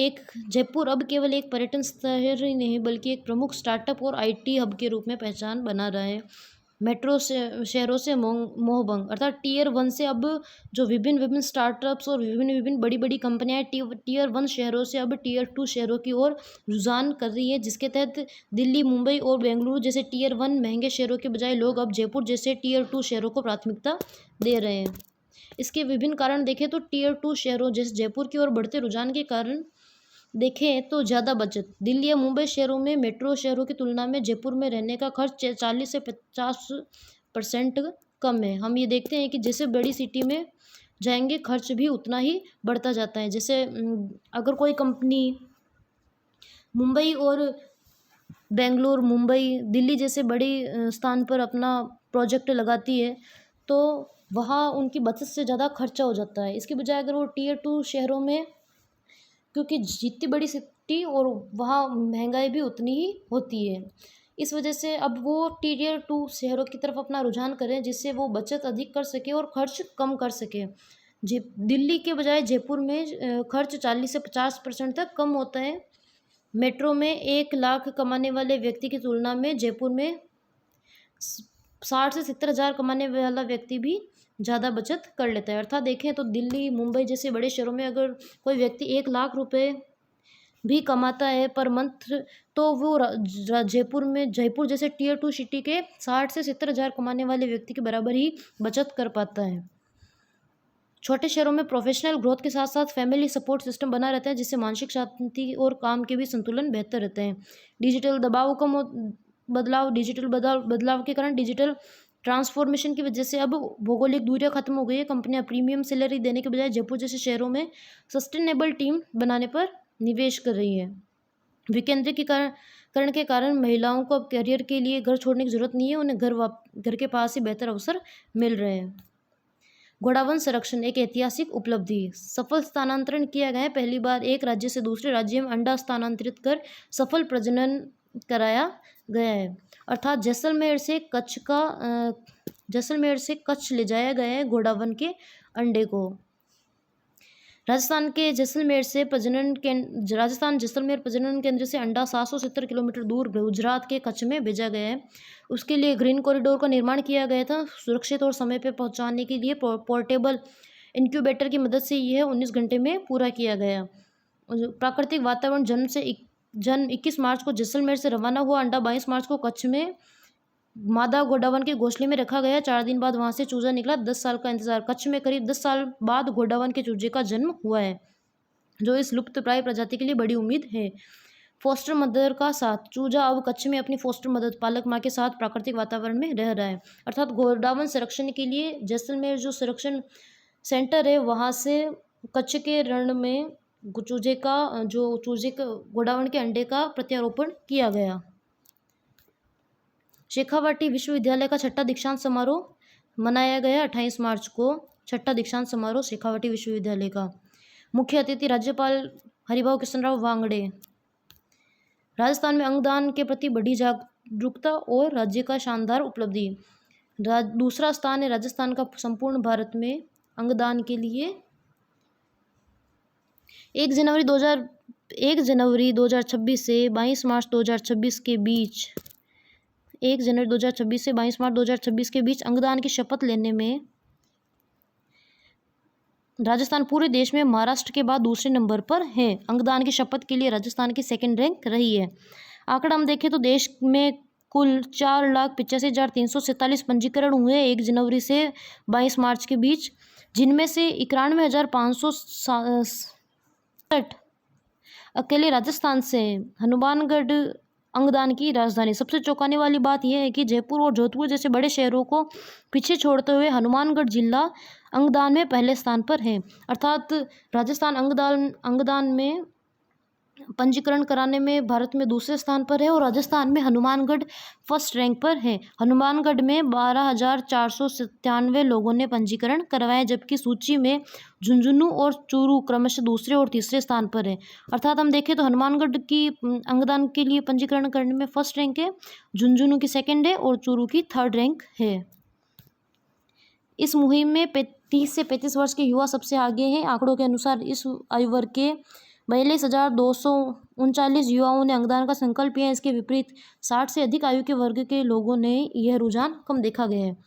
एक पर्यटन शहर ही नहीं बल्कि एक प्रमुख स्टार्टअप और IT हब के रूप में पहचान बना रहा है। मेट्रो शहरों से मोहभंग अर्थात Tier 1 से अब जो विभिन्न स्टार्टअप्स और विभिन्न बड़ी बड़ी कंपनियां Tier 1 शहरों से अब Tier 2 शहरों की ओर रुझान कर रही है, जिसके तहत दिल्ली, मुंबई और बेंगलुरु जैसे Tier 1 महंगे शहरों के बजाय लोग अब जयपुर जैसे Tier 2 शहरों को प्राथमिकता दे रहे हैं। इसके विभिन्न कारण देखें तो Tier 2 शहरों जैसे जयपुर की ओर बढ़ते रुझान के कारण देखें तो ज़्यादा बचत। दिल्ली या मुंबई शहरों में मेट्रो शहरों की तुलना में जयपुर में रहने का खर्च 40 से 50% कम है। हम ये देखते हैं कि जैसे बड़ी सिटी में जाएंगे खर्च भी उतना ही बढ़ता जाता है। जैसे अगर कोई कंपनी मुंबई और बेंगलोर, मुंबई, दिल्ली जैसे बड़ी स्थान पर अपना प्रोजेक्ट लगाती है तो वहाँ उनकी बचत से ज़्यादा खर्चा हो जाता है। इसके बजाय अगर वो Tier 2 शहरों में, क्योंकि जितनी बड़ी सिटी और वहाँ महंगाई भी उतनी ही होती है, इस वजह से अब वो Tier 2 शहरों की तरफ अपना रुझान करें जिससे वो बचत अधिक कर सके और खर्च कम कर सके। दिल्ली के बजाय जयपुर में खर्च 40 से 50% तक कम होता है। मेट्रो में 1 लाख कमाने वाले व्यक्ति की तुलना में जयपुर में 60 से 70 हज़ार कमाने वाला व्यक्ति भी ज़्यादा बचत कर लेता है। अर्थात देखें तो दिल्ली, मुंबई जैसे बड़े शहरों में अगर कोई व्यक्ति 1 लाख रुपए भी कमाता है पर मंथ, तो वो जयपुर जैसे टियर 2 सिटी के 60 से 70 हज़ार कमाने वाले व्यक्ति के बराबर ही बचत कर पाता है। छोटे शहरों में प्रोफेशनल ग्रोथ के साथ साथ फैमिली सपोर्ट सिस्टम बना रहता है, जिससे मानसिक शांति और काम के भी संतुलन बेहतर रहते हैं। डिजिटल बदलाव के कारण, डिजिटल ट्रांसफॉर्मेशन की वजह से अब भौगोलिक दूरियां खत्म हो गई है। कंपनियां प्रीमियम सैलरी देने के बजाय जयपुर जैसे शहरों में सस्टेनेबल टीम बनाने पर निवेश कर रही है। विकेंद्रीकरण के कारण महिलाओं को अब करियर के लिए घर छोड़ने की जरूरत नहीं है, उन्हें घर के पास ही बेहतर अवसर मिल रहे हैं। घोड़ावन संरक्षण एक ऐतिहासिक उपलब्धि, सफल स्थानांतरण किया गया है। पहली बार एक राज्य से दूसरे राज्य में अंडा स्थानांतरित कर सफल प्रजनन कराया गया है। अर्थात जैसलमेर से कच्छ ले जाया गया है घोड़ावन के अंडे को। राजस्थान जैसलमेर प्रजनन केंद्र से अंडा 770 किलोमीटर दूर गुजरात के कच्छ में भेजा गया है। उसके लिए ग्रीन कॉरिडोर का निर्माण किया गया था। सुरक्षित और समय पर पहुंचाने के लिए पोर्टेबल इंक्यूबेटर की मदद से यह 19 घंटे में पूरा किया गया। प्राकृतिक वातावरण, जन्म 21 मार्च को जैसलमेर से रवाना हुआ। अंडा 22 मार्च को कच्छ में मादा घोड़ावन के घोंसले में रखा गया। 4 दिन बाद वहां से चूजा निकला। 10 साल का इंतजार। कच्छ में करीब 10 साल बाद घोड़ावन के चूजे का जन्म हुआ है, जो इस लुप्तप्राय प्रजाति के लिए बड़ी उम्मीद है। फोस्टर मदर का साथ, चूजा अब कच्छ में अपनी फोस्टर मदर पालक माँ के साथ प्राकृतिक वातावरण में रह रहा है। अर्थात घोड़ावन संरक्षण के लिए जैसलमेर जो संरक्षण सेंटर है, वहां से कच्छ के रण में घोड़ावन के अंडे का प्रत्यारोपण किया गया। शेखावाटी विश्वविद्यालय का 6ठा दीक्षांत समारोह मनाया गया 28 मार्च को। 6ठा दीक्षांत समारोह शेखावाटी विश्वविद्यालय का। मुख्य अतिथि राज्यपाल हरिभाऊ कृष्णराव वांगड़े। राजस्थान में अंगदान के प्रति बढ़ी जागरूकता और राज्य का शानदार उपलब्धि। दूसरा स्थान है राजस्थान का संपूर्ण भारत में अंगदान के लिए। 1 जनवरी 2026 से 22 मार्च 2026 के बीच 1 जनवरी 2026 से 22 मार्च 2026 के बीच अंगदान की शपथ लेने में राजस्थान पूरे देश में महाराष्ट्र के बाद दूसरे नंबर पर है। अंगदान की शपथ के लिए राजस्थान की सेकंड रैंक रही है। आंकड़ा हम देखें तो देश में कुल 4,85,347 पंजीकरण हुए 1 जनवरी से 22 मार्च के बीच, जिनमें से 91,560 अकेले राजस्थान से। हनुमानगढ़ अंगदान की राजधानी। सबसे चौंकाने वाली बात यह है कि जयपुर और जोधपुर जैसे बड़े शहरों को पीछे छोड़ते हुए हनुमानगढ़ जिला अंगदान में पहले स्थान पर है। अर्थात राजस्थान अंगदान में पंजीकरण कराने में भारत में दूसरे स्थान पर है और राजस्थान में हनुमानगढ़ फर्स्ट रैंक पर है। हनुमानगढ़ में 12,497 लोगों ने पंजीकरण करवाया, जबकि सूची में झुंझुनू और चूरू क्रमशः दूसरे और तीसरे स्थान पर है। अर्थात हम देखें तो हनुमानगढ़ की अंगदान के लिए पंजीकरण करने में फर्स्ट रैंक है, झुंझुनू की सेकेंड है और चूरू की थर्ड रैंक है। इस मुहिम में 30 से 35 वर्ष के युवा सबसे आगे हैं। आंकड़ों के अनुसार इस आयु वर्ग के 42,239 युवाओं ने अंगदान का संकल्प लिया। इसके विपरीत 60 से अधिक आयु के वर्ग के लोगों ने यह रुझान कम देखा गया है।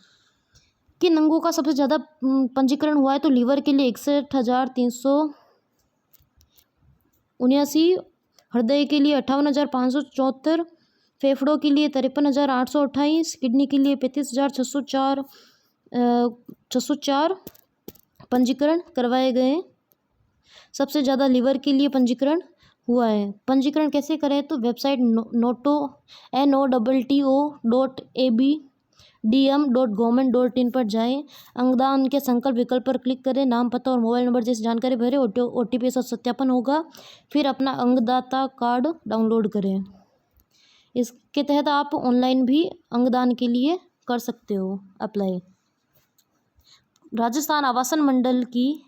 किन अंगों का सबसे ज़्यादा पंजीकरण हुआ है तो लीवर के लिए 61,379, हृदय के लिए 58,574, फेफड़ों के लिए 53,828, किडनी के लिए 35,604 पंजीकरण करवाए गए। सबसे ज़्यादा लीवर के लिए पंजीकरण हुआ है। पंजीकरण कैसे करें तो वेबसाइट noto.abdm.government.in पर जाएं, अंगदान के संकल्प विकल्प पर क्लिक करें, नाम, पता और मोबाइल नंबर जैसी जानकारी भरें, OTP से सत्यापन होगा, फिर अपना अंगदाता कार्ड डाउनलोड करें। इसके तहत आप ऑनलाइन भी अंगदान के लिए कर सकते हो अप्लाई। राजस्थान आवासन मंडल की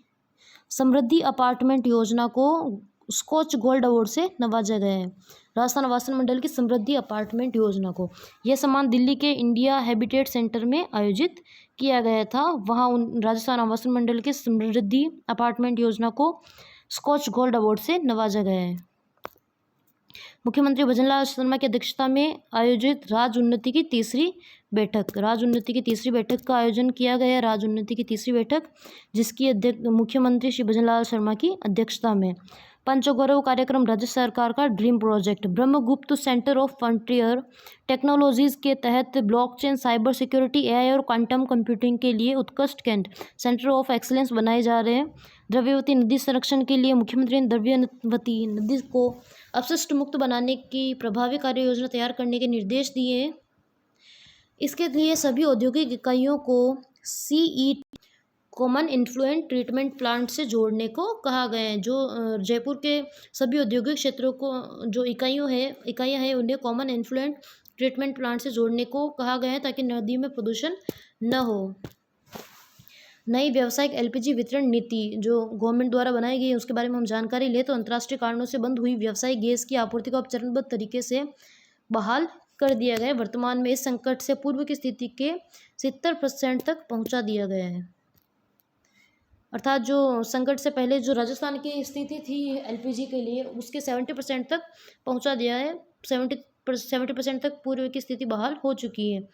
समृद्धि अपार्टमेंट योजना को स्कॉच गोल्ड अवार्ड से नवाजा गया है। राजस्थान आवासन मंडल की समृद्धि अपार्टमेंट योजना को, यह सम्मान दिल्ली के इंडिया हैबिटेट सेंटर में आयोजित किया गया था। वहाँ राजस्थान आवासन मंडल की समृद्धि अपार्टमेंट योजना को स्कॉच गोल्ड अवार्ड से नवाजा गया है। मुख्यमंत्री भजनलाल शर्मा की अध्यक्षता में आयोजित राज्य उन्नति की तीसरी बैठक का आयोजन किया गया। राज्य उन्नति की तीसरी बैठक, जिसकी अध्यक्ष मुख्यमंत्री श्री भजनलाल शर्मा की अध्यक्षता में। पंचगौरव कार्यक्रम राज्य सरकार का dream project Brahmagupta centre of frontier technologies के तहत ब्लॉकचेन, साइबर सिक्योरिटी, एआई और क्वांटम कंप्यूटिंग के लिए उत्कृष्ट सेंटर ऑफ एक्सीलेंस बनाए जा रहे हैं। द्रव्यवती नदी संरक्षण के लिए मुख्यमंत्री ने द्रव्यवती नदी को अपशिष्ट मुक्त बनाने की प्रभावी कार्य योजना तैयार करने के निर्देश दिए। इसके लिए सभी औद्योगिक इकाइयों को CE common influential treatment plant से जोड़ने को कहा गया है। जो जयपुर के सभी औद्योगिक क्षेत्रों को जो इकाइयाँ हैं उन्हें कॉमन इन्फ्लुएंट ट्रीटमेंट प्लांट से जोड़ने को कहा गया है, ताकि नदी में प्रदूषण न हो। नई व्यावसायिक LPG वितरण नीति जो गवर्नमेंट द्वारा बनाई गई है, उसके बारे में हम जानकारी लें तो अंतर्राष्ट्रीय कारणों से बंद हुई व्यावसायिक गैस की आपूर्ति को अब चरणबद्ध तरीके से बहाल कर दिया गया है। वर्तमान में इस संकट से पूर्व की स्थिति के 70% तक पहुंचा दिया गया है। अर्थात जो संकट से पहले जो राजस्थान की स्थिति थी LPG के लिए, उसके 70% तक पहुंचा दिया है। 70% तक पूर्व की स्थिति बहाल हो चुकी है।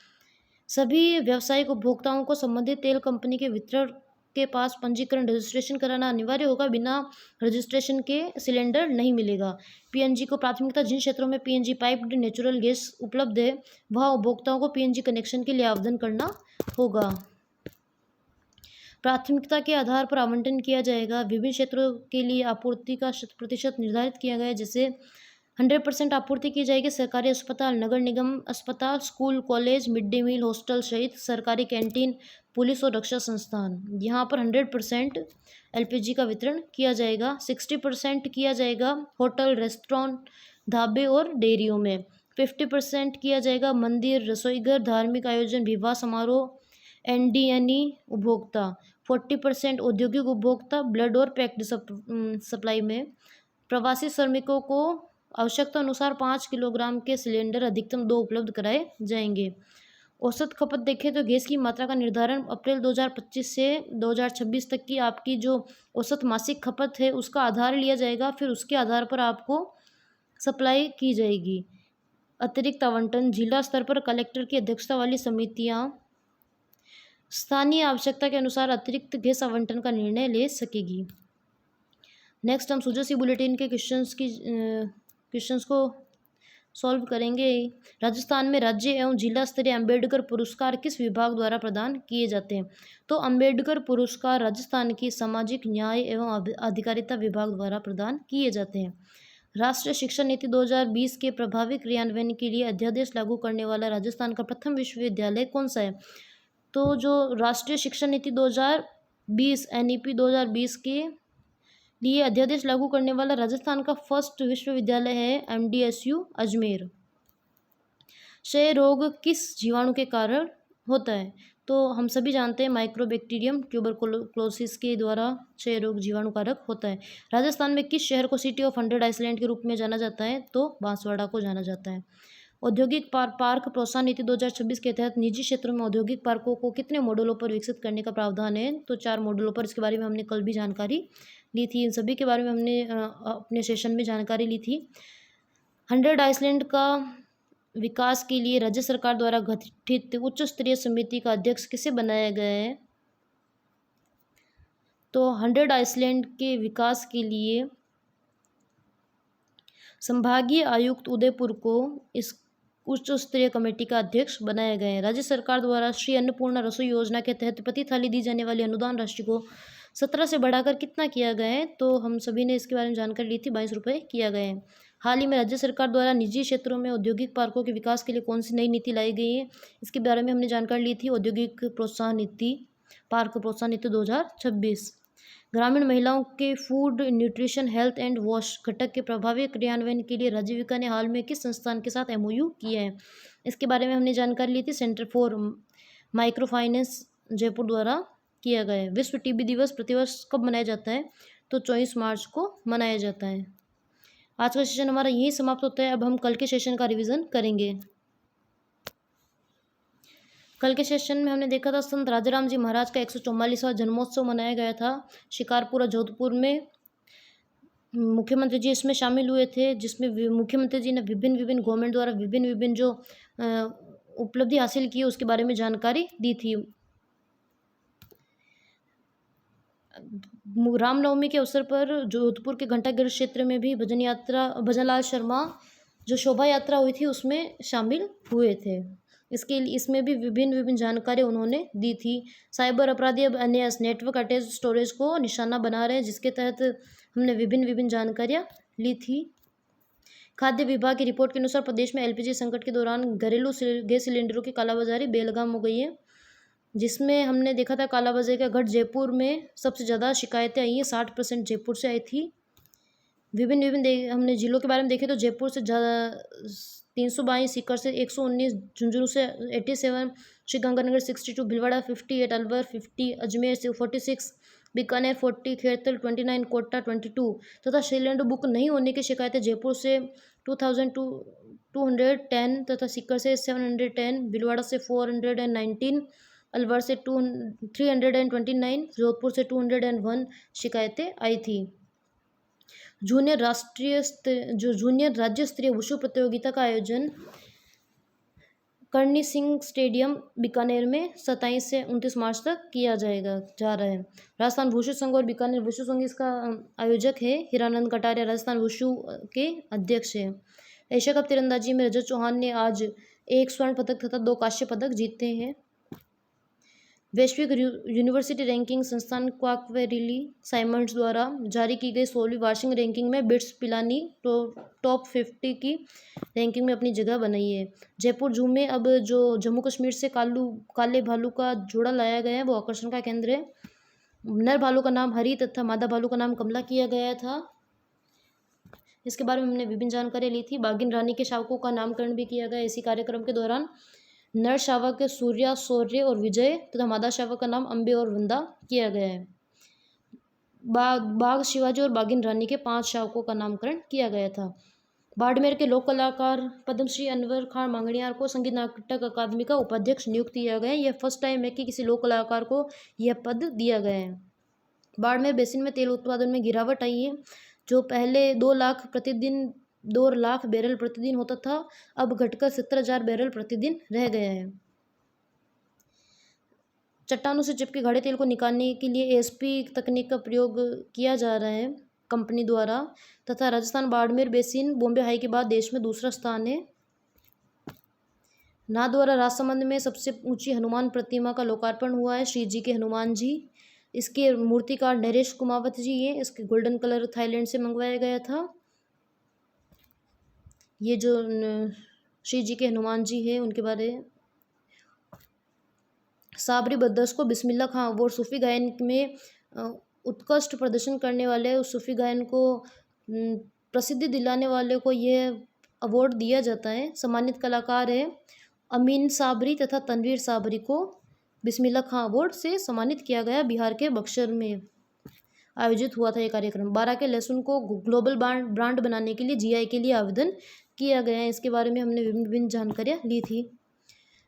सभी व्यावसायिक उपभोक्ताओं को संबंधित तेल कंपनी के वितरक के पास पंजीकरण रजिस्ट्रेशन कराना अनिवार्य होगा। बिना रजिस्ट्रेशन के सिलेंडर नहीं मिलेगा। PNG को प्राथमिकता। जिन क्षेत्रों में PNG पाइप्ड नेचुरल गैस उपलब्ध है, वहाँ उपभोक्ताओं को PNG कनेक्शन के लिए आवेदन करना होगा। प्राथमिकता के आधार पर आवंटन किया जाएगा। विभिन्न क्षेत्रों के लिए आपूर्ति का 100% निर्धारित किया गया है, जैसे 100% आपूर्ति की जाएगी सरकारी अस्पताल, नगर निगम अस्पताल, school, college, mid day meal, hostel सहित सरकारी कैंटीन, पुलिस और रक्षा संस्थान। यहाँ पर 100% LPG का वितरण किया जाएगा। 60% किया जाएगा होटल, रेस्टोरेंट, ढाबे और डेयरियों में। 50% किया जाएगा मंदिर, रसोईघर, धार्मिक आयोजन, विवाह समारोह, NDNE उपभोक्ता। 40% औद्योगिक उपभोक्ता, ब्लड और पैक्ड सप्लाई में। प्रवासी श्रमिकों को आवश्यकता अनुसार 5 किलोग्राम के सिलेंडर अधिकतम 2 उपलब्ध कराए जाएंगे। औसत खपत देखें तो गैस की मात्रा का निर्धारण अप्रैल 2025 से 2026 तक की आपकी जो औसत मासिक खपत है उसका आधार लिया जाएगा, फिर उसके आधार पर आपको सप्लाई की जाएगी। अतिरिक्त आवंटन जिला स्तर पर कलेक्टर की अध्यक्षता वाली समितियां स्थानीय आवश्यकता के अनुसार अतिरिक्त गैस आवंटन का निर्णय ले सकेगी। नेक्स्ट हम सुजसी बुलेटिन के क्वेश्चंस को सॉल्व करेंगे। राजस्थान में राज्य एवं जिला स्तरीय अम्बेडकर पुरस्कार किस विभाग द्वारा प्रदान किए जाते हैं? तो अम्बेडकर पुरस्कार राजस्थान की सामाजिक न्याय एवं अधिकारिता विभाग द्वारा प्रदान किए जाते हैं। राष्ट्रीय शिक्षा नीति 2020 के प्रभावी क्रियान्वयन के लिए अध्यादेश लागू करने वाला राजस्थान का प्रथम विश्वविद्यालय कौन सा है? तो जो राष्ट्रीय शिक्षा नीति 2020 NEP 2020 के लिए अध्यादेश लागू करने वाला राजस्थान का फर्स्ट विश्वविद्यालय है MDSU अजमेर। क्षय रोग किस जीवाणु के कारण होता है? तो हम सभी जानते हैं माइक्रोबैक्टीरियम ट्यूबरकुलोसिस के द्वारा क्षय रोग जीवाणु कारक होता है। राजस्थान में किस शहर को सिटी ऑफ 100 आइसलैंड के रूप में जाना जाता है? तो बांसवाड़ा को जाना जाता है। औद्योगिक पार्क प्रोत्साहन नीति 2026 के तहत निजी क्षेत्रों में औद्योगिक पार्कों को कितने मॉडलों पर विकसित करने का प्रावधान है? तो 4 मॉडलों पर। इसके बारे में हमने कल भी जानकारी ली थी। इन सभी के बारे में हमने अपने सेशन में जानकारी ली थी। 100 आइसलैंड का विकास के लिए राज्य सरकार द्वारा गठित उच्च स्तरीय समिति का अध्यक्ष किसे बनाया गया है? तो 100 आइसलैंड के विकास के लिए संभागीय आयुक्त उदयपुर को इस उच्च स्तरीय कमेटी का अध्यक्ष बनाया गया है। राज्य सरकार द्वारा श्री अन्नपूर्णा रसोई योजना के तहत प्रति थाली दी जाने वाली अनुदान राशि को 17 से बढ़ाकर कितना किया गया है? तो हम सभी ने इसके बारे में जानकारी ली थी। 22 रुपये किया गया है। हाल ही में राज्य सरकार द्वारा निजी क्षेत्रों में औद्योगिक पार्कों के विकास के लिए कौन सी नई नीति लाई गई है? इसके बारे में हमने जानकारी ली थी। औद्योगिक प्रोत्साहन नीति, पार्क प्रोत्साहन नीति 2026। ग्रामीण महिलाओं के food, nutrition, health and wash घटक के प्रभावी क्रियान्वयन के लिए राजीविका ने हाल में किस संस्थान के साथ MOU किया है? इसके बारे में हमने जानकारी ली थी। Centre for micro finance Jaipur द्वारा किया गया है। विश्व TB दिवस प्रतिवर्ष कब मनाया जाता है? तो 24 मार्च को मनाया जाता है। आज का सेशन हमारा यही समाप्त होता है। अब हम कल के सेशन का रिवीजन करेंगे। कल के सेशन में हमने देखा था संत राजाराम जी महाराज का 144वां जन्मोत्सव मनाया गया था शिकारपुरा जोधपुर में। मुख्यमंत्री जी इसमें शामिल हुए थे, जिसमें मुख्यमंत्री जी ने विभिन्न विभिन्न गवर्नमेंट द्वारा विभिन्न विभिन्न जो उपलब्धि हासिल की उसके बारे में जानकारी दी थी। रामनवमी के अवसर पर जोधपुर के घंटाघर क्षेत्र में भी भजनलाल शर्मा जो शोभा यात्रा हुई थी उसमें शामिल हुए थे। इसमें भी विभिन्न विभिन्न जानकारी उन्होंने दी थी। साइबर अपराधी अब एनएस नेटवर्क अटैच्ड स्टोरेज को निशाना बना रहे हैं, जिसके तहत हमने विभिन्न विभिन्न जानकारियाँ ली थी। खाद्य विभाग की रिपोर्ट के अनुसार प्रदेश में एलपीजी संकट के दौरान घरेलू गैस सिलेंडरों की कालाबाजारी बेलगाम हो गई है, जिसमें हमने देखा था कालाबाजारी का घट जयपुर में सबसे ज़्यादा शिकायतें आई हैं, 60% जयपुर से आई थी। विभिन्न विभिन्न हमने जिलों के बारे में देखे तो जयपुर से ज़्यादा 322, सीकर से 119, झुंझुनू से 87, श्रीगंगानगर 62, भीलवाड़ा 58, अलवर 50, अजमेर से 46, बीकानेर 40, खेरतल 29, कोटा 22 तथा सिलेंडर बुक नहीं होने की शिकायतें जयपुर से 2210 तथा सीकर से 710, भीलवाड़ा से 419, अलवर से 329, जोधपुर से 201 शिकायतें आई थी। जूनियर राज्य स्तरीय वुशु प्रतियोगिता का आयोजन करणी सिंह स्टेडियम बीकानेर में 27 से 29 मार्च तक किया जा रहा है। राजस्थान वुशु संघ और बीकानेर वुशु संघ इसका आयोजक है। हिरानंद कटारिया राजस्थान वुशु के अध्यक्ष है। एशिया कप तीरंदाजी में रजत चौहान ने आज 1 स्वर्ण पदक तथा 2 कांस्य पदक जीते हैं। वैश्विक यूनिवर्सिटी रैंकिंग संस्थान क्वाकवेरिली साइमंड्स द्वारा जारी की गई 16वीं वार्षिक रैंकिंग में बिट्स पिलानी टॉप 50 की रैंकिंग में अपनी जगह बनाई है। जयपुर जू में अब जो जम्मू कश्मीर से काले भालू का जोड़ा लाया गया है वो आकर्षण का केंद्र है। नर भालू का नाम हरी तथा मादा भालू का नाम कमला किया गया था। इसके बारे में हमने विभिन्न जानकारी ली थी। बाघिन रानी के शावकों का नामकरण भी किया गया इसी कार्यक्रम के दौरान। नर शावक के सूर्या, शौर्य और विजय तथा मादा शावक का नाम अंबे और वृंदा किया गया है। बाघ शिवाजी और बाघिन रानी के 5 शावकों का नामकरण किया गया था। बाड़मेर के लोक कलाकार पद्मश्री अनवर खान मांगणियार को संगीत नाटक अकादमी का उपाध्यक्ष नियुक्त किया गया है। यह फर्स्ट टाइम है कि किसी लोक कलाकार को यह पद दिया गया है। बाड़मेर बेसिन में तेल उत्पादन में गिरावट आई है। जो पहले 2 लाख बैरल प्रतिदिन होता था, अब घटकर 70,000 बैरल प्रतिदिन रह गया है। चट्टानों से चिपके गाढ़े तेल को निकालने के लिए एएसपी तकनीक का प्रयोग किया जा रहा है कंपनी द्वारा तथा राजस्थान बाड़मेर बेसिन बॉम्बे हाई के बाद देश में दूसरा स्थान है। नाथद्वारा राजसमंद में सबसे ऊंची हनुमान प्रतिमा का लोकार्पण हुआ है। श्री जी के हनुमान जी, इसके मूर्तिकार नरेश कुमावत जी हैं। इसके गोल्डन कलर थाईलैंड से मंगवाया गया था। ये जो श्री जी के हनुमान जी हैं उनके बारे साबरी बद्रस को बिस्मिल्लाह खां अवार्ड सूफी गायन में उत्कृष्ट प्रदर्शन करने वाले उस सूफी गायन को प्रसिद्धि दिलाने वाले को यह अवार्ड दिया जाता है। सम्मानित कलाकार है अमीन साबरी तथा तनवीर साबरी को बिस्मिल्लाह खां अवार्ड से सम्मानित किया गया। बिहार के बक्सर में आयोजित हुआ था ये कार्यक्रम। 12 के लहसुन को ग्लोबल ब्रांड बनाने के लिए जीआई के लिए आवेदन किया गया है। इसके बारे में हमने विभिन्न जानकारियाँ ली थी।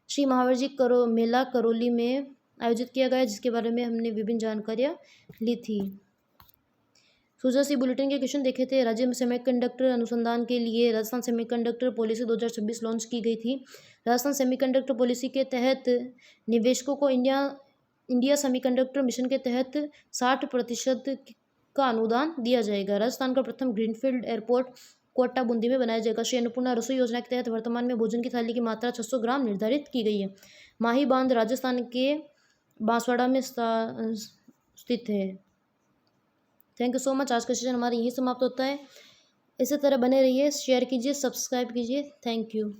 श्री महावीर जी मेला करौली में आयोजित किया गया जिसके बारे में हमने विभिन्न जानकारियाँ ली थी। सुजासी बुलेटिन के क्वेश्चन देखे थे। राज्य में सेमीकंडक्टर अनुसंधान के लिए राजस्थान सेमीकंडक्टर पॉलिसी 2026 लॉन्च की गई थी। राजस्थान सेमीकंडक्टर पॉलिसी के तहत निवेशकों को इंडिया सेमीकंडक्टर मिशन के तहत 60% का अनुदान दिया जाएगा। राजस्थान का प्रथम ग्रीनफील्ड एयरपोर्ट कोटा बूंदी में बनाया जाएगा। श्री अन्नपूर्णा रसोई योजना के तहत वर्तमान में भोजन की थाली की मात्रा 600 ग्राम निर्धारित की गई है। माही बांध राजस्थान के बांसवाड़ा में स्थित है। Thank you so much. आज का सेशन हमारा यही समाप्त होता है। इसी तरह बने रहिए, शेयर कीजिए, सब्सक्राइब कीजिए। Thank you.